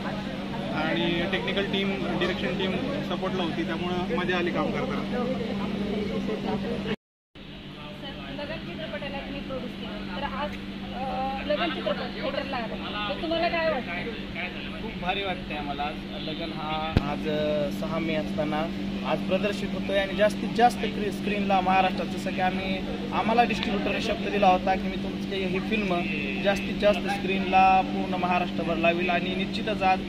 आणि टेक्निकल टीम, डिरेक्शन टीम सपोर्टला होती, त्यामुळं मजा आली काम करताना. लगन चित्रपटाला तुम्ही प्रोड्यूस केलं, तर आज लगन चित्रपट थिएटरला आला, तर तुम्हाला काय वाटतं? खूप भारी वाटते आम्हाला. आज लगन हा आज 6 मे असताना आज प्रदर्शित होतोय आणि जास्तीत जास्त स्क्रीनला महाराष्ट्रात, जसं की आम्हाला डिस्ट्रीब्युटरने शब्द दिला होता की मी तुमची ही फिल्म जास्तीत जास्त स्क्रीनला पूर्ण महाराष्ट्रभर लावेल आणि निश्चितच आज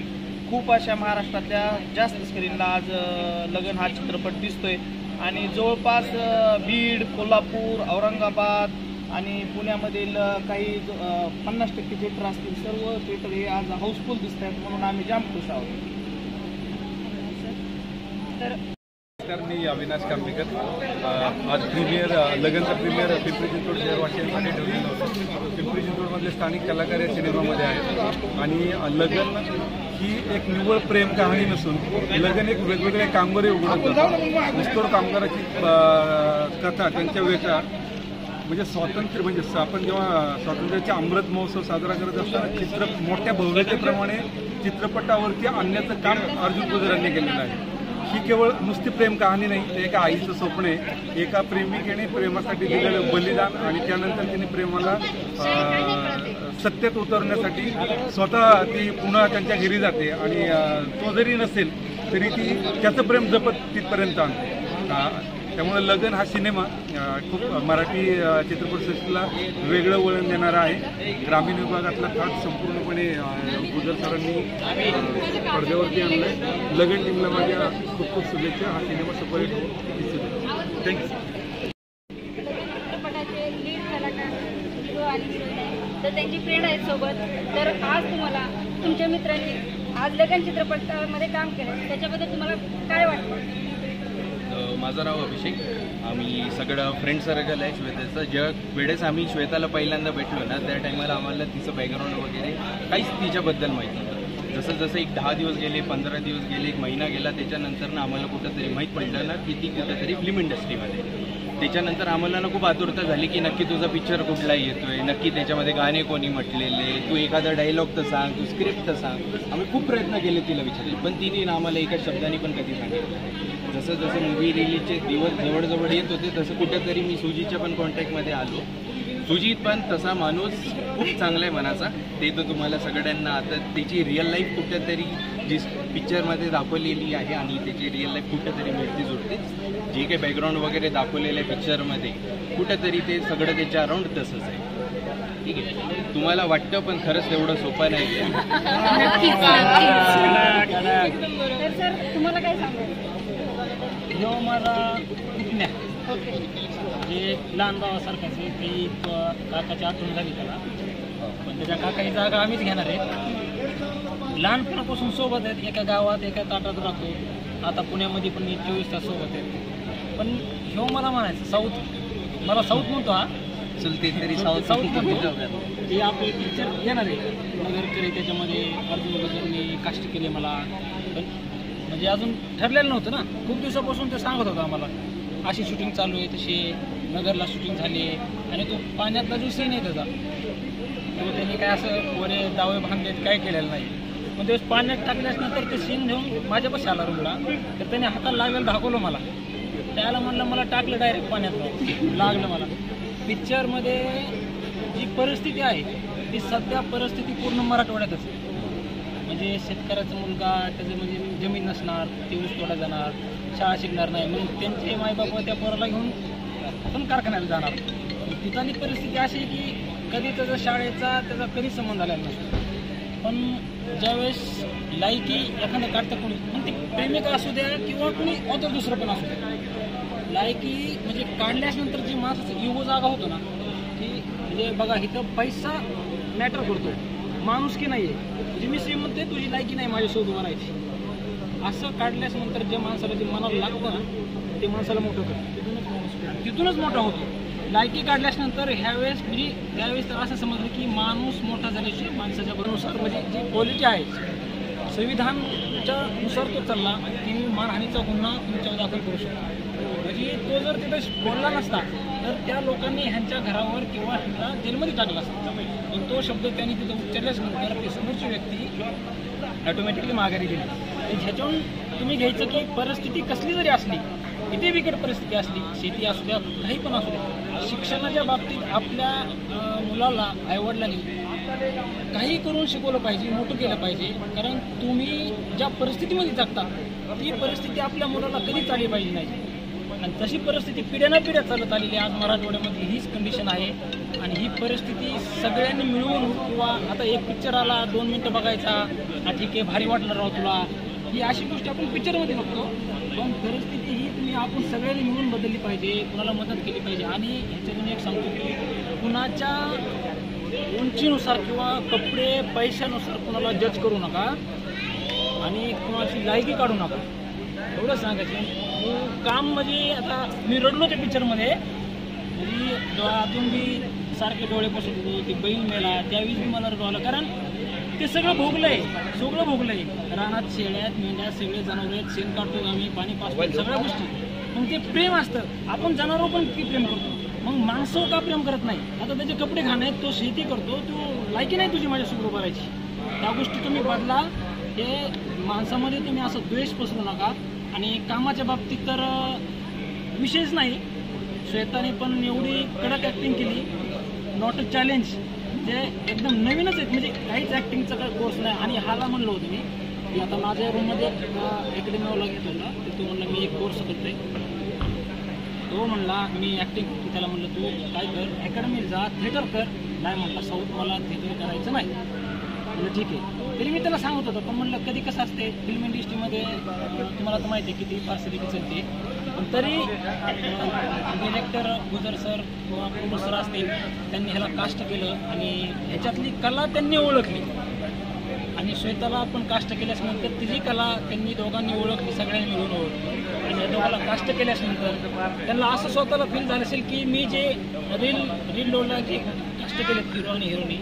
खूप अशा महाराष्ट्रातल्या जास्त स्क्रीनला आज लगन हा चित्रपट दिसतोय. आणि जवळपास बीड, कोल्हापूर, औरंगाबाद आणि पुण्यामधील काही 50% थिएटर असतील, सर्व थिएटर हे आज हाऊसफुल दिसत आहेत, म्हणून आम्ही जाम खुश आहोत. मी अविनाश कांबीकर. आज लगनचं प्रीमियर पिंपरी चिंचवड शहर वाशियांसाठी ठेवलेलं होतं. पिंपरी चिंचवडमधले स्थानिक कलाकार या सिनेमामध्ये आहेत आणि लगन ही एक निव्वळ प्रेम कहाणी नसून लगन एक वेगवेगळे कामगारी उघडत जातात. ऊसतोड कामगाराची कथा, त्यांच्या वेगळ्या म्हणजे स्वातंत्र्य, म्हणजे आपण जेव्हा स्वातंत्र्याचा अमृत महोत्सव साजरा करत असताना मोठ्या भव्यतेप्रमाणे चित्रपटावरती आणण्याचं काम अर्जुन गुजरांनी केलेलं आहे. ही केवळ नुसती प्रेम कहाणी नाही, ते एका आईचं स्वप्न आहे. एका प्रेमिकेने प्रेमासाठी दिलेलं बलिदान आणि त्यानंतर तिने प्रेमाला सत्तेत उतरण्यासाठी स्वतः ती पुन्हा त्यांच्या घरी जाते आणि तो जरी नसेल तरी ती त्याचं प्रेम जपत तिथपर्यंत आणते. त्यामुळे लगन हा सिनेमा खूप मराठी चित्रपटसृष्टीला वेगळं वळण देणारा आहे. ग्रामीण विभागातला थाट संपूर्णपणे गुजर सरांनी पडद्यावरती आणला आहे. लगन टीमला माझ्या खूप खूप शुभेच्छा. हा सिनेमा सुपरहिट होईल. थँक्यू. चित्रपटाचे लीड कलाकार हिरो आणि हिरोईन आहे, तर त्यांची फ्रेंड आहेत सोबत. तर आज तुम्हाला तुमच्या मित्रांनी आज लगन चित्रपटामध्ये काम केलं, त्याच्याबद्दल तुम्हाला काय वाटतं? माझं नाव अभिषेक. आम्ही सगळं फ्रेंड सर्कल आहे श्वेताचं. ज्या वेळेस आम्ही श्वेताला पहिल्यांदा भेटलो ना, त्या टायमाला आम्हाला तिचं बॅकग्राऊंड वगैरे काहीच तिच्याबद्दल माहीत नव्हतं. जसं एक 10 दिवस गेले, 15 दिवस गेले, 1 महिना गेला, त्याच्यानंतर ना आम्हाला कुठंतरी माहीत पडलं ना की ती कुठंतरी फिल्म इंडस्ट्रीमध्ये. त्याच्यानंतर आम्हाला ना खूप आतुरता झाली की नक्की तुझा पिक्चर कुठला येतोय, नक्की त्याच्यामध्ये गाणे कोणी म्हटलेले, तू एखादा डायलॉग तर सांग, तू स्क्रिप्ट तर सांग. आम्ही खूप प्रयत्न केले तिला विचारले, पण तिने ना आम्हाला एका शब्दाने पण कधी सांगितलं. जसं जसं मूवी रिलीजचे दिवस जवळजवळ येत होते तसं कुठेतरी मी सुजीच्या पण कॉन्टॅक्टमध्ये आलो. सुजीत पण तसा माणूस खूप चांगला आहे मनाचा, ते तर तुम्हाला सगळ्यांना आता त्याची रिअल लाईफ कुठेतरी जी पिक्चरमध्ये दाखवलेली आहे आणि त्याची रिअल लाईफ कुठेतरी मिळती जुळते. जे काही बॅकग्राऊंड वगैरे दाखवलेलं आहे पिक्चरमध्ये कुठेतरी ते सगळं त्याच्या अराउंड तसंच आहे. ठीक आहे, तुम्हाला वाटतं पण खरंच तेवढं सोपं नाही. तर सर तुम्हाला काय सांगायचं? जो माझा पुतण्या जे लहान भावासारखाच आहे, ती काकाची आठवण झाली त्याला, पण त्याच्या काकाची जागा आम्हीच घेणार आहे. लहानपणापासून सोबत आहेत, एका गावात एका ताटात राहतो. आता पुण्यामध्ये पण मी 24 तास सोबत आहे. पण ह्यो मला म्हणायचं साऊथ, मला साऊथ म्हणतो हा चलते तरी साऊथ म्हणतो की आपले पिक्चर येणार आहे नगरकरी, त्याच्यामध्ये अर्जुन गजरनी कास्ट केले मला. पण म्हणजे अजून ठरलेलं नव्हतं ना, खूप दिवसापासून ते सांगत होतं आम्हाला अशी शूटिंग चालू आहे, तशी नगरला शूटिंग झाली आहे. आणि तो पाण्यातला जो सीन आहे त्याचा, तो त्यांनी काय असं वरे दावे बांधलेत काय केलेलं नाही. पण तेव्हा पाण्यात टाकल्यानंतर ते सीन घेऊन माझ्यापाशी आला रूमला, तर त्याने हाताला लागलेलं दाखवलं मला. त्याला म्हणलं मला टाकलं डायरेक्ट पाण्यात, लागलं मला. पिक्चरमध्ये जी परिस्थिती आहे ती सध्या परिस्थिती पूर्ण मराठवाड्यातच आहे. म्हणजे शेतकऱ्याचा मुलगा, त्याचं म्हणजे जमीन नसणार, ते ऊस तोडा जाणार, शाळा शिकणार नाही, मग त्यांचे मायबाप त्या पोराला घेऊन पण कारखान्याला जाणार. तिथली परिस्थिती अशी आहे की कधी त्याचा शाळेचा त्याचा कधी संबंध आलेला नसतो. पण ज्यावेळेस लायकी एखादं काढतं कोणी, मग ती प्रेमिका असू द्या किंवा कोणी ऑथर दुसरं पण असू द्या, लायकी म्हणजे काढल्यानंतर जी माणसाचा इगो जागा होतो ना, की म्हणजे बघा इथं पैसा मॅटर करतो, माणूस की नाही आहे. म्हणजे मी श्रीमंत आहे, तुझी लायकी नाही माझ्यासोबत बनायची, असं काढल्यानंतर जे माणसाला जे मनाला लागतं ना, ते माणसाला मोठं करतं, तिथूनच मोठा होतो. लायकी काढल्यानंतर ह्यावेळेस म्हणजे त्यावेळेस तर असं समजलं की माणूस मोठा झाल्याशिवाय माणसाच्या बरोबर म्हणजे जी क्वालिटी आहे संविधानच्या नुसार तो चालला की मानहानीचा गुन्हा तुमच्यावर दाखल करू शकतो. म्हणजे तो जर तिथे बोलला नसता तर त्या लोकांनी ह्यांच्या घरावर किंवा ह्यांना जेलमध्ये टाकला असता. पण तो शब्द त्यांनी तिथं उच्चारल्याच नंतर ती समोरची व्यक्ती ऑटोमॅटिकली माघारी गेली. ह्याच्यावरून तुम्ही घ्यायचं की परिस्थिती कसली जरी असली, किती बिकट परिस्थिती असली, शेती असू द्या काही पण असू द्या, शिक्षणाच्या बाबतीत आपल्या मुलाला आईवडिलांनी काही करून शिकवलं पाहिजे, मोठं केलं पाहिजे. कारण तुम्ही ज्या परिस्थितीमध्ये जगता ती परिस्थिती आपल्या मुलाला कधीच आली पाहिजे नाही. आणि तशी परिस्थिती पिढ्यानपिढ्या चालत आलेली आहे. आज मराठवाड्यामध्ये हीच कंडिशन आहे. आणि ही परिस्थिती सगळ्यांनी मिळून किंवा आता एक पिक्चर आला 2 मिनटं बघायचा, हा ठीक आहे भारी वाटलं राव तुला, ही अशी गोष्टी आपण पिक्चरमध्ये बघतो. पण परिस्थिती ही तुम्ही आपण सगळ्यांनी मिळून बदलली पाहिजे, कुणाला मदत केली पाहिजे. आणि ह्याच्यातून एक सांगतो की कुणाच्या उंचीनुसार किंवा कपडे पैशानुसार कुणाला जज करू नका आणि कुणाची लायकी काढू नका, एवढं सांगायचं. काम म्हणजे आता मी रडलो त्या पिक्चरमध्ये, म्हणजे अजून बी सारखे डोळे पसरत होतो. ते बैल मेला त्यावेळीच मी मला रडू आलं, कारण ते सगळं भोगलंय, सगळं भोगलंय. रानात शेळ्यात मेंढ्या सगळे जनावर आहेत, शेण काढतो आम्ही, पाणी पाचतो, सगळ्या गोष्टी. मग ते प्रेम असतं, आपण जनावर पण किती प्रेम करतो, मग माणसं का प्रेम करत नाही. आता त्याचे कपडे घाण आहेत, तो शेती करतो, तो लायकी नाही तुझी माझ्यासोबत उभं राहायची. त्या गोष्टी तुम्ही बदला. हे माणसामध्ये तुम्ही असं द्वेष पसरू नका. आणि कामाच्या बाबतीत तर विशेष नाही, श्वेताने पण एवढी कडक ॲक्टिंग केली, नॉट अ चॅलेंज, म्हणजे एकदम नवीनच आहेत, म्हणजे काहीच ॲक्टिंगचा काही कोर्स नाही. आणि हाला म्हणलं होतं मी की आता माझ्या रूममध्ये अकॅडमीवाला घेत होता, तर तो म्हणला मी एक कोर्स करतोय. तो म्हणला मी ॲक्टिंग, त्याला म्हणलं तू काय कर अकॅडमीला जा, थिएटर कर. नाही म्हणला साऊथ मला थिएटर करायचं नाही. म्हणलं ठीक आहे. तरी मी त्याला सांगत होतो, पण म्हणलं कधी कसं असते फिल्म इंडस्ट्रीमध्ये तुम्हाला तर माहिती आहे किती पार्सलिटी चालते. पण तरी डिरेक्टर गुजर सर किंवा प्रोड्युसर असतील त्यांनी ह्याला कास्ट केलं आणि ह्याच्यातली कला त्यांनी ओळखली. आणि श्वेताला आपण कास्ट केल्यानंतर तिची कला त्यांनी दोघांनी ओळखली, सगळ्यांनी मिळून ओळखली. आणि या दोघांना कास्ट केल्यानंतर त्यांना असं स्वतःला फील झालं असेल की मी जे रील रोलला जे कास्ट केलेत हिरो आणि हिरोनी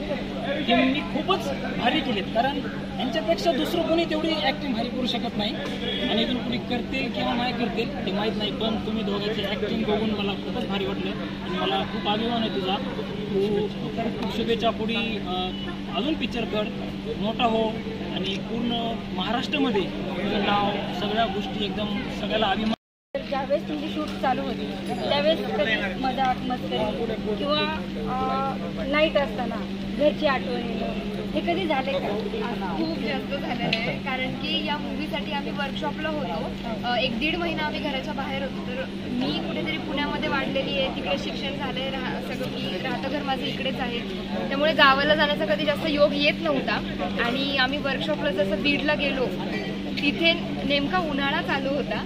ते मी खूपच भारी केलेत. कारण यांच्यापेक्षा दुसरं कोणी तेवढी ॲक्टिंग भारी करू शकत नाही. आणि इथून कोणी करतील किंवा नाही करतील ते माहीत नाही, पण तुम्ही दोघांची ॲक्टिंग बघून मला खूपच भारी वाटलं. आणि मला खूप अभिमान आहे तुझा. तू शुभेच्छा, पुढे अजून पिक्चर कर, मोठा हो आणि पूर्ण महाराष्ट्रामध्ये तुझं नाव, सगळ्या गोष्टी एकदम सगळ्याला अभिमान. ज्यावेळेस तुमची शूट चालू होती त्यावेळेस कधी मजाक मस्करी किंवा नाईट असताना घरची आठवण येणं, हे कधी झाले का? खूप जास्त झालेलं आहे, कारण की या मूवीसाठी आम्ही वर्कशॉपला होतो. 1-1.5 महिना आम्ही घराच्या बाहेर होतो. तर मी कुठेतरी पुण्यामध्ये वाढलेली आहे, तिकडे शिक्षण झालंय, सगळं मी राहतं घर माझं इकडेच आहे, त्यामुळे गावाला जाण्याचा कधी जास्त योग येत नव्हता. आणि आम्ही वर्कशॉपला जसं बीडला गेलो, तिथे नेमका उन्हाळा चालू होता.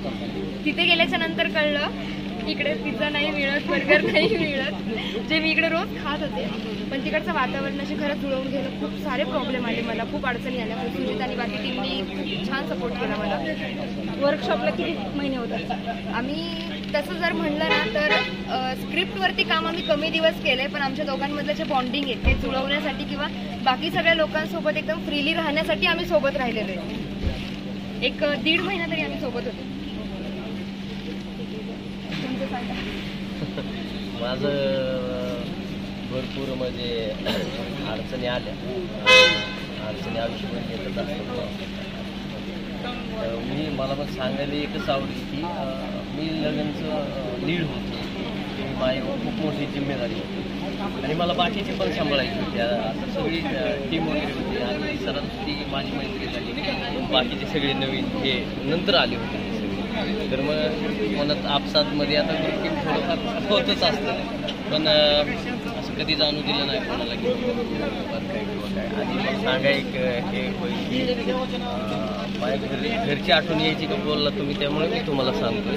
तिथे गेल्याच्या नंतर कळलं इकडे पिझ्झा नाही मिळत, बर्गर नाही मिळत, जे मी इकडे रोज खात होते. पण तिकडचं वातावरणाशी खरंच जुळवून घेणं खूप सारे प्रॉब्लेम आले मला, खूप अडचणी आल्या. पण सुजित आणि बाकी टीमनी खूप छान सपोर्ट केला मला. वर्कशॉपला किती महिने होतात? आम्ही तसं जर म्हणलं ना तर स्क्रिप्टवरती काम आम्ही कमी दिवस केलंय, पण आमच्या दोघांमधलं जे बॉन्डिंग आहे ते जुळवण्यासाठी किंवा बाकी सगळ्या लोकांसोबत एकदम फ्रीली राहण्यासाठी आम्ही सोबत राहिलेलो आहे. 1-1.5 महिना तरी आम्ही सोबत होतो. माझं भरपूर म्हणजे अडचणी आल्या, अडचणी आयुष्यामध्ये येतच असतात. मला पण सांगायला एकच आवडेल की मी लग्नचं लीड होतो, ती माझी खूप मोठी जिम्मेदारी होती आणि मला बाकीची पण सांभाळायची होती. आता सगळी टीम वगैरे होती आणि सरांची ती माझी मैत्री झाली. बाकीचे सगळे नवीन हे नंतर आले होते तर मग मनात आपसातमध्ये आता गोष्टी थोडंफार होतच असतं, पण असं कधी जाणू दिलं नाही कोणाला की काय किंवा काय. आणि मग सांगा एक हे होईल की माझ्या घरची आठवण यायची का बोलला तुम्ही, त्यामुळे मी तुम्हाला सांगतो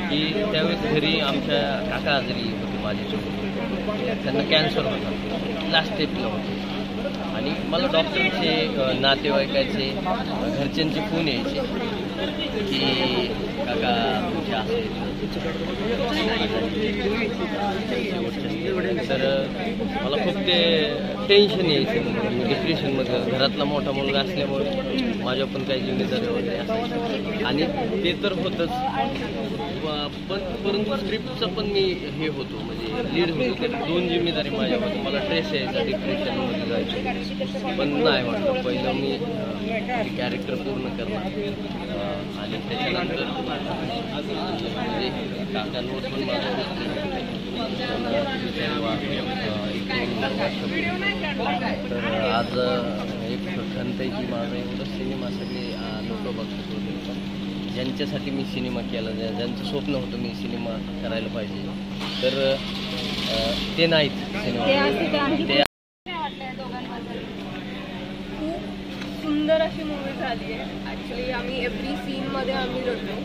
की त्यावेळेस घरी आमच्या काका आजारी होते माझ्यासोबत, त्यांना कॅन्सर होता, लास्ट स्टेपला होते आणि मला डॉक्टरचे नातेवाईकाचे घरच्यांचे फोन यायचे की काका तुमच्या तर मला खूप ते टेन्शन यायचं, डिप्रेशनमध्ये. घरातला मोठा मुलगा असल्यामुळे माझ्या पण काही जिम्मेदारी वगैरे असायची आणि ते तर होतंच, पण परंतु स्क्रिप्टचं पण मी हे होतो म्हणजे लीड होतो. तर 2 जिम्मेदारी माझ्यामध्ये. मला स्ट्रेस यायचा, डिप्रेशनमध्ये जायचं, पण नाही म्हटलं पहिलं मी कॅरेक्टर पूर्ण करणार आणि त्याच्यानंतर म्हणजे काकांवर पण माझं तर आज एक खंत आहे की माझा एवढं सिनेमा सगळे लोक बघतात वगैरे, ज्यांच्यासाठी मी सिनेमा केला, ज्यांचं स्वप्न होतं मी सिनेमा करायला पाहिजे, तर ते नाहीत सिनेमा. सुंदर अशी मूवी झाली आहे. ॲक्च्युली आम्ही एव्हरी सीनमध्ये आम्ही लढलो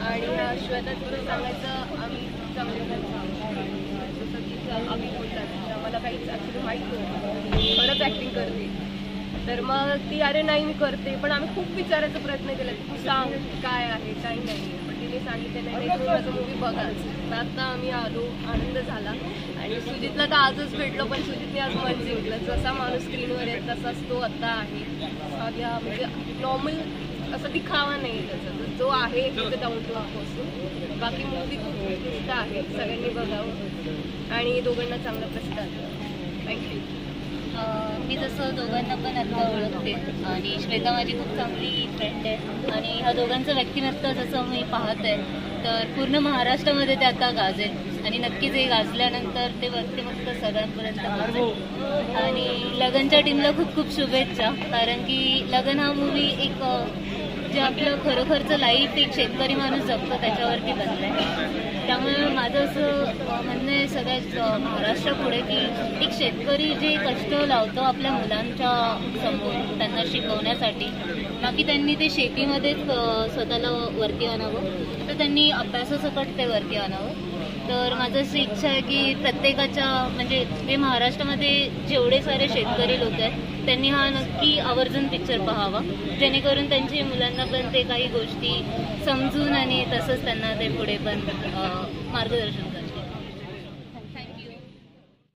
आणि श्वेता तुला सांगायचं आम्ही चांगलं जसं की आम्ही बोलतात आम्हाला काहीच ॲक्च्युली माहीत नव्हतं खरंच ॲक्टिंग करते, तर मग ती अरे नाही मी करते, पण आम्ही खूप विचारायचा प्रयत्न केला की तू सांग काय आहे काय नाही, पण तिने सांगितलं नाही तुम्ही माझं मूवी बघाच. तर आता आम्ही आलो, आनंद झाला आणि सुजितला तर आजच भेटलो, पण सुजितने आज मन जिंकलं. जसा माणूस स्क्रीनवर आहे तसाच तो आता आहे, साध्या म्हणजे नॉर्मल असा दिखावा नाही त्याचा, जो आहे तिथे डाऊन टू अर्थ असतो. बाकी मूवी खूप उत्कृष्ट आहे, सगळ्यांनी बघावं आणि दोघांना चांगला प्रतिसाद. थँक्यू. मी जसं दोघांना पण आता ओळखते आणि श्वेता माझी खूप चांगली फ्रेंड आहे आणि ह्या दोघांचं व्यक्तिमत्व जसं मी पाहत आहे तर पूर्ण महाराष्ट्रामध्ये ते आता गाजेल आणि नक्कीच हे गाजल्यानंतर ते व्यक्तिमत्व सगळ्यांपर्यंत गाजेल. आणि लगनच्या टीमला खूप खूप शुभेच्छा, कारण की लगन हा मूवी एक जे आपलं खरोखरचं लाईफ एक शेतकरी माणूस जगतो त्याच्यावरती बनलं आहे. त्यामुळे माझं असं म्हणणं आहे सगळ्याच महाराष्ट्रापुढे की एक शेतकरी जे कष्ट लावतो आपल्या मुलांच्या समोर त्यांना शिकवण्यासाठी, बाकी त्यांनी ते शेतीमध्येच स्वतःला वरती आणावं, तर त्यांनी अभ्यासासकट ते वरती आणावं. तर माझं अशी इच्छा आहे की प्रत्येकाच्या म्हणजे हे महाराष्ट्रामध्ये जेवढे सारे शेतकरी लोक आहेत त्यांनी हा नक्की आवर्जून पिक्चर पाहावा, जेणेकरून त्यांच्या मुलांना पण ते काही गोष्टी समजून आणि तसंच त्यांना ते पुढे पण मार्गदर्शन